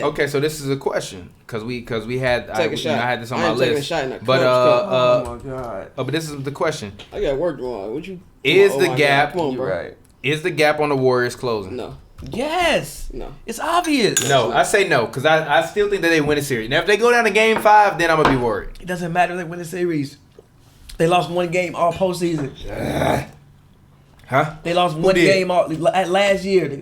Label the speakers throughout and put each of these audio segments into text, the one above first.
Speaker 1: Okay, so this is a question because we had I had this on my list.
Speaker 2: But
Speaker 1: oh my god! But this is the question.
Speaker 2: I got work tomorrow. What you?
Speaker 1: Is the gap?
Speaker 2: Come on, bro.
Speaker 1: Right. Is the gap on the Warriors closing?
Speaker 2: No.
Speaker 3: Yes.
Speaker 2: No.
Speaker 3: It's obvious.
Speaker 1: No, I say no because I still think that they win a series. Now if they go down to Game 5, then I'm gonna be worried.
Speaker 3: It doesn't matter if they win the series. They lost one game all postseason.
Speaker 1: Huh?
Speaker 3: They lost one game all last year.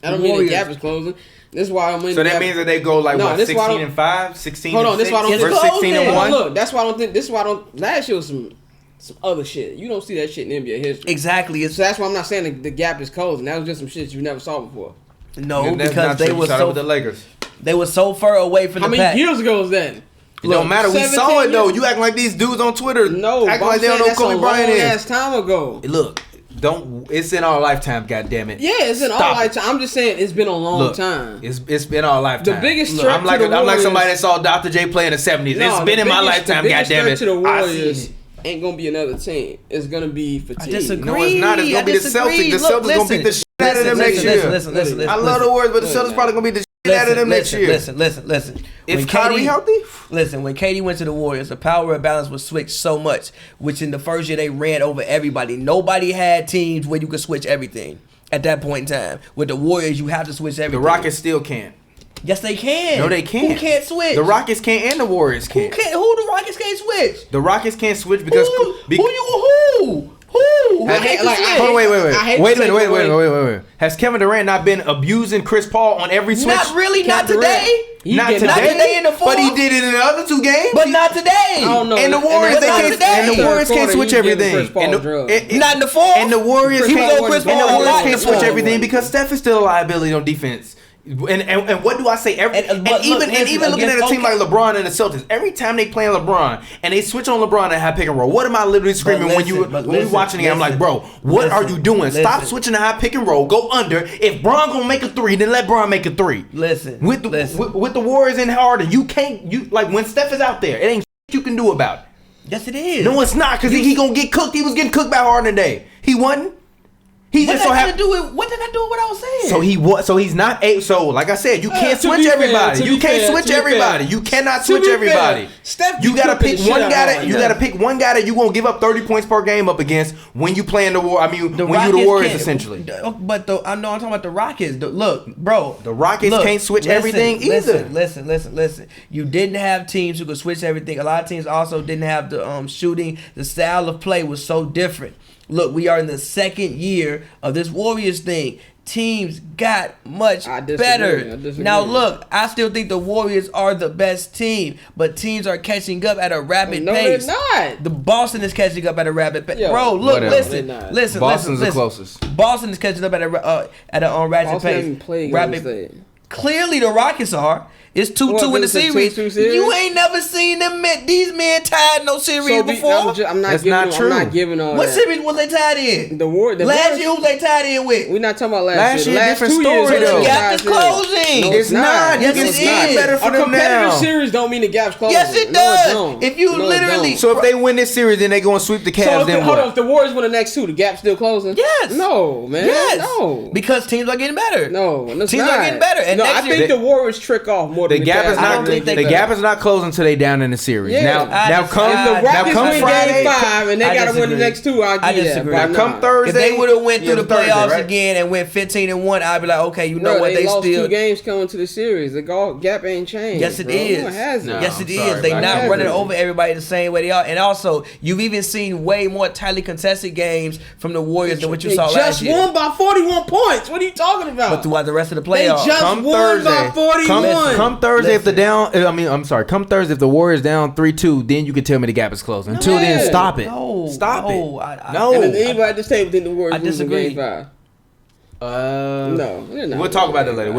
Speaker 2: I don't mean the gap is closing. This is why I'm in.
Speaker 1: So that means that they go like 16-5, 16.
Speaker 2: Hold on, this is why I don't think.
Speaker 1: 16-1.
Speaker 2: Look, that's why I don't think. This is why I don't. Last year was some other shit. You don't see that shit in NBA history.
Speaker 3: Exactly.
Speaker 2: So that's why I'm not saying the gap is closing. That was just some shit you never saw before.
Speaker 3: No, because they were so
Speaker 1: the Lakers.
Speaker 3: They were so far away from the pack.
Speaker 2: How many years ago was that?
Speaker 1: It don't matter. We saw it though. You acting like these dudes on Twitter.
Speaker 2: No,
Speaker 1: acting like they don't know who Kobe Bryant is.
Speaker 2: Last time ago.
Speaker 1: Look. It's in our lifetime, goddammit.
Speaker 2: Yeah, it's in our lifetime. I'm just saying it's been a long time.
Speaker 1: It's been our lifetime.
Speaker 2: The biggest threat
Speaker 1: I'm like somebody that saw Dr. J play in the 70s. It's been in my lifetime, goddammit.
Speaker 2: To the Warriors ain't gonna be another team. It's gonna be fatigue.
Speaker 3: I disagree.
Speaker 1: No, it's not. It's gonna be the Celtics. The Celtics gonna beat the shit out of them next year.
Speaker 3: Listen.
Speaker 1: I love the Warriors, but the Celtics probably gonna beat the shit out of them next year.
Speaker 3: Listen.
Speaker 1: If Kyrie healthy?
Speaker 3: Listen, when KD went to the Warriors, the power balance was switched so much, which in the first year they ran over everybody. Nobody had teams where you could switch everything at that point in time. With the Warriors, you have to switch everything.
Speaker 1: The Rockets still can't.
Speaker 3: Yes, they can.
Speaker 1: No, they can't.
Speaker 3: Who can't switch?
Speaker 1: The Rockets can't and the Warriors can't.
Speaker 3: Who the Rockets can't switch?
Speaker 1: The Rockets can't switch because
Speaker 3: Who?
Speaker 1: Wait a minute. Has Kevin Durant not been abusing Chris Paul on every switch?
Speaker 3: Not really, not today.
Speaker 1: Not today
Speaker 3: in the fourth.
Speaker 1: But he did it in the other two games.
Speaker 3: But not today.
Speaker 2: I don't know.
Speaker 1: And the Warriors, can't switch everything.
Speaker 3: Not in the fourth.
Speaker 1: And the Warriors can't switch everything because Steph is still a liability on defense. And what do I say? Even looking at a team like LeBron and the Celtics, every time they play LeBron and they switch on LeBron and have pick and roll, what am I literally screaming when we watching it? I'm like, bro, what are you doing? Stop switching to high pick and roll. Go under. If Bron gonna make a three, then let Bron make a three. With the Warriors in Harden, you can't like when Steph is out there, it ain't shit you can do about it.
Speaker 3: Yes, it is.
Speaker 1: No, it's not because he gonna get cooked. He was getting cooked by Harden today. He wasn't.
Speaker 3: What did I do with what I was saying?
Speaker 1: So he's not a. So like I said, you can't switch everybody. You can't switch everybody. You cannot switch everybody. You gotta pick one guy. You gotta pick one guy that you gonna give up 30 points per game up against when you playing the war. I mean, when you the Warriors essentially.
Speaker 3: But I'm talking about the Rockets. Look, bro,
Speaker 1: the Rockets can't switch everything either.
Speaker 3: Listen. You didn't have teams who could switch everything. A lot of teams also didn't have the shooting. The style of play was so different. Look, we are in the second year of this Warriors thing. Teams got much better. Now, look, I still think the Warriors are the best team, but teams are catching up at a rapid pace.
Speaker 2: No, they're not.
Speaker 3: The Boston is catching up at a rapid pace. Bro, look, listen.
Speaker 1: Boston's the closest.
Speaker 3: Boston is catching up at a rapid pace. Clearly, the Rockets are. It's 2-2 in the series. You ain't never seen these men tied no series before.
Speaker 2: I'm not giving all
Speaker 3: what
Speaker 2: that.
Speaker 3: series was they tied in? Last year, who they tied in with?
Speaker 2: We're not talking about last year.
Speaker 1: Different story though.
Speaker 3: The gap is closing.
Speaker 1: No, it's not.
Speaker 3: Yes, it is.
Speaker 1: Better for them now.
Speaker 2: A competitive series don't mean the gap's closing.
Speaker 3: Yes, it does. If you literally.
Speaker 1: So if they win this series, then they go and sweep the Cavs. Then
Speaker 2: hold on. If the Warriors win the next two, the gap's still closing.
Speaker 3: Yes.
Speaker 2: No, man.
Speaker 3: Yes.
Speaker 2: No.
Speaker 3: Because teams are getting better.
Speaker 2: No,
Speaker 3: teams are getting better. And
Speaker 2: I think the Warriors trick off more than the
Speaker 1: gap is not. The gap is not closing until they down in the series.
Speaker 2: Yeah.
Speaker 1: Now come
Speaker 2: Friday, Game 5 and they got to win the next two.
Speaker 3: I disagree.
Speaker 1: Now come Thursday,
Speaker 3: if they would have went through the playoffs again and went 15-1, I'd be like, okay, you know what? They
Speaker 2: lost
Speaker 3: still
Speaker 2: 2 games coming to the series. The gap ain't changed.
Speaker 3: Yes, it is. Yes, it is. They not running over everybody the same way they are. And also, you've even seen way more tightly contested games from the Warriors than what you saw last year.
Speaker 2: They just won by 41 points. What are you talking about?
Speaker 3: But throughout the rest of the playoffs,
Speaker 2: they just won by 41.
Speaker 1: Come Thursday, if the down. I'm sorry. Come Thursday, if the Warriors down 3-2, then you can tell me the gap is closing. Until then, stop it. Stop it.
Speaker 2: No. And anybody at this table think the Warriors lose in Game 5?
Speaker 1: No,
Speaker 2: we'll
Speaker 1: talk about that later.
Speaker 2: No,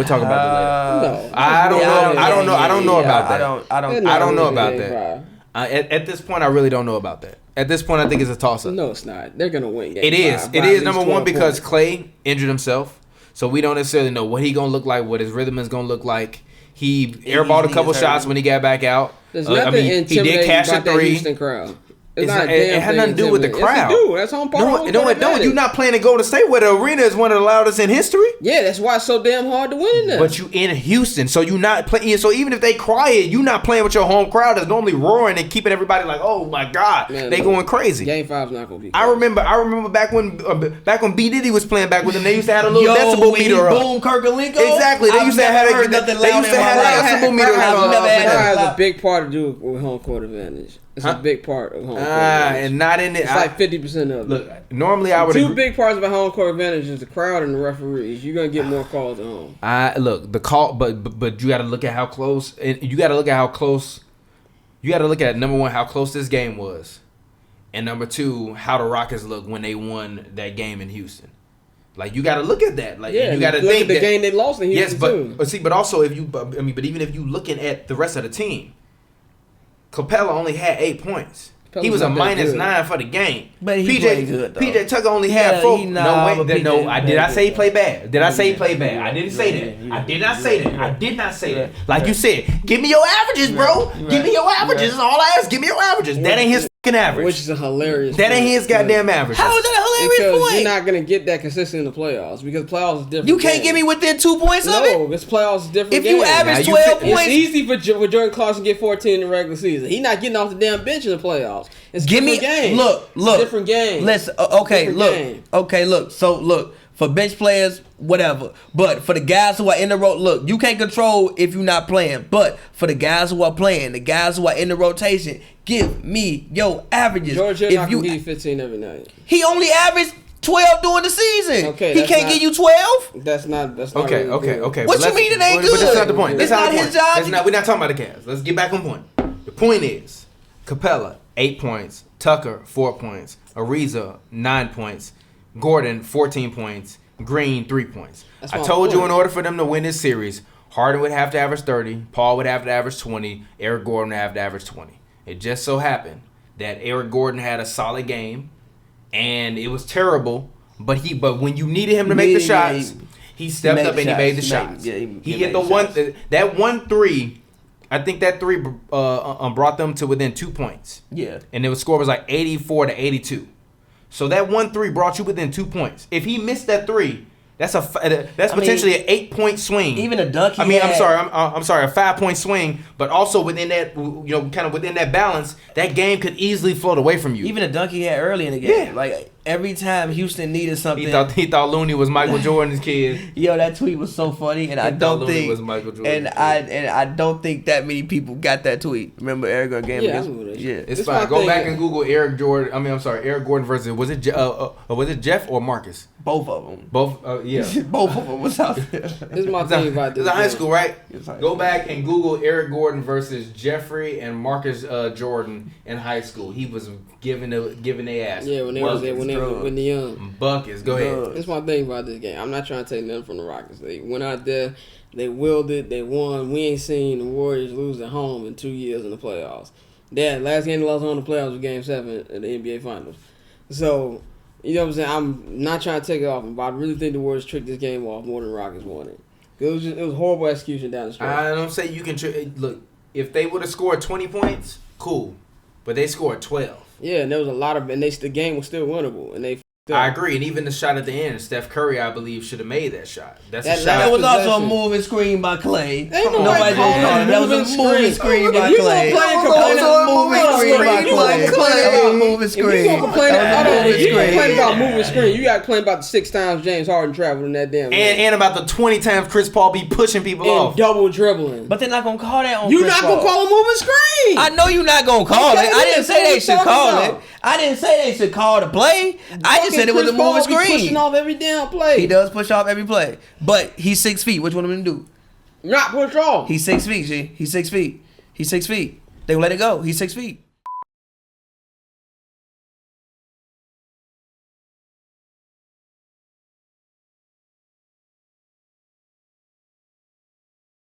Speaker 1: I don't know about that. I don't know about that. At this point, I really don't know about that. At this point, I think it's a toss-up.
Speaker 2: No, it's not. They're gonna win.
Speaker 1: It is. It is number one because Clay injured himself, so we don't necessarily know what he's gonna look like, what his rhythm is gonna look like. He airballed a couple shots when he got back out.
Speaker 2: There's nothing intimidating about that Houston crowd. It's not
Speaker 1: it had nothing to do with the crowd.
Speaker 2: Yes, it do. That's home part.
Speaker 1: No, it don't. You're not playing in Golden State, where the arena is one of the loudest in history.
Speaker 2: Yeah, that's why it's so damn hard to win in there.
Speaker 1: But you in Houston, so you not playing. So even if they quiet, you not playing with your home crowd that's normally roaring and keeping everybody like, oh my God, they going crazy.
Speaker 2: Game 5's not gonna be.
Speaker 1: I remember back when B Diddy was playing back with them, they used to have a little decibel meter up.
Speaker 3: Boom, Kirkalinko.
Speaker 1: Exactly, they used to have a decibel meter.
Speaker 2: Has a big part to do with home court advantage. It's a big part of home court advantage.
Speaker 1: And not in it.
Speaker 2: It's like 50% of it.
Speaker 1: Look, normally I would.
Speaker 2: Two big parts of a home court advantage is the crowd and the referees. You're gonna get more calls at home.
Speaker 1: Look, the call, but you got to look at how close. And you got to look at how close. You got to look at number one, how close this game was, and number two, how the Rockets looked when they won that game in Houston. Like you got to look at that. Like you got to think
Speaker 2: at the game they lost in Houston.
Speaker 1: Yes, but also if you, but even if you looking at the rest of the team, Capella only had 8 points. He was a -9 for the game.
Speaker 3: But he played good, though.
Speaker 1: PJ Tucker only had 4. Did I say he played bad? Did I say he played bad? I didn't say that. I did not say that. I did not say that. Like you said, give me your averages, bro. Give me your averages. That's all I ask. Give me your averages. That ain't his fucking average.
Speaker 2: Which is a hilarious.
Speaker 1: That ain't his goddamn average.
Speaker 3: How is that a hilarious
Speaker 2: because
Speaker 3: point?
Speaker 2: You're not gonna get that consistent in the playoffs because playoffs is different.
Speaker 3: You can't get me within 2 points of it.
Speaker 2: No, this playoffs is different.
Speaker 3: If you average 12 points,
Speaker 2: it's easy for Jordan Clarkson to get 14 in the regular season. He's not getting off the damn bench in the playoffs. It's game.
Speaker 3: Look,
Speaker 2: different game.
Speaker 3: Listen, look. So look, for bench players, whatever. But for the guys who are in the look, you can't control if you're not playing. But for the guys who are playing, the guys who are in the rotation, give me your averages.
Speaker 2: George Hill not gonna give you 15 every night.
Speaker 3: He only averaged 12 during the season.
Speaker 2: Okay,
Speaker 3: he can't give you 12.
Speaker 2: That's not.
Speaker 1: Okay.
Speaker 3: What you mean it ain't good?
Speaker 1: But that's not the point.
Speaker 3: It's not his job.
Speaker 1: We're not talking about the Cavs. Let's get back on point. The point is, Capella 8 points, Tucker 4 points, Ariza 9 points, Gordon 14 points, Green 3 points. I told you in order for them to win this series, Harden would have to average 30, Paul would have to average 20, Eric Gordon would have to average 20. It just so happened that Eric Gordon had a solid game, and it was terrible. But when you needed him to make the shots, he stepped up and he made the shots. He hit that 1-3. I think that 3 brought them to within 2 points.
Speaker 3: Yeah. And
Speaker 1: the score was like 84-82. So that 1-3 brought you within 2 points. If he missed that 3, that's potentially an 8-point swing.
Speaker 3: Even a dunk.
Speaker 1: I'm sorry, a 5-point swing. But also within that, kind of within that balance, that game could easily float away from you.
Speaker 3: Even a dunk he had early in the game. Yeah. Like every time Houston needed something,
Speaker 1: he thought Looney was Michael Jordan's kid.
Speaker 3: Yo, that tweet was so funny, and I don't think
Speaker 1: was Michael Jordan.
Speaker 3: And I don't think that many people got that tweet. Remember Eric Gordon game?
Speaker 1: Yeah, it's fine. Go back and Google Eric Gordon versus was it Jeff or Marcus?
Speaker 3: Both of them.
Speaker 1: Yeah.
Speaker 3: Both of them was out there.
Speaker 2: This is my thing about this.
Speaker 1: It's high school, right? Go back and Google Eric Gordon versus Jeffrey and Marcus Jordan in high school. He was giving their ass.
Speaker 2: Yeah, when they young.
Speaker 1: Buckets. Go ahead.
Speaker 2: That's my thing about this game. I'm not trying to take nothing from the Rockets. They went out there, they willed it, they won. We ain't seen the Warriors lose at home in 2 years in the playoffs. Last game they lost home in the playoffs was Game 7 in the NBA Finals. So, you know what I'm saying? I'm not trying to take it off them, but I really think the Warriors tricked this game off more than the Rockets won it. It was horrible execution down the stretch.
Speaker 1: I don't say you can look. If they would have scored 20 points, cool, but they scored 12.
Speaker 2: Yeah, and there was a lot of, and the game was still winnable, and they.
Speaker 1: I agree, and even the shot at the end, Steph Curry, I believe, should have made that shot. That's a shot.
Speaker 3: That was also a moving screen by Clay.
Speaker 2: Ain't nobody calling it.
Speaker 3: That was a moving screen by Clay. That was a moving screen by Clay. That was a moving screen.
Speaker 2: If you complain about moving screen, you got to complain about the 6 times James Harden traveled in that damn game.
Speaker 1: And about the 20 times Chris Paul be pushing people off.
Speaker 2: And double dribbling.
Speaker 3: But they're not going to call that on
Speaker 2: Chris Paul.
Speaker 3: You're
Speaker 2: not going to call a moving screen.
Speaker 3: I know you're not going to call it. I didn't say they should call it. I didn't say they should call the play. I just said it was a moving screen.
Speaker 2: Pushing off every damn play.
Speaker 3: He does push off every play. But he's 6 feet. Which one of them do?
Speaker 2: Not push off.
Speaker 3: He's 6 feet, G. He's 6 feet. He's 6 feet. They let it go. He's 6 feet.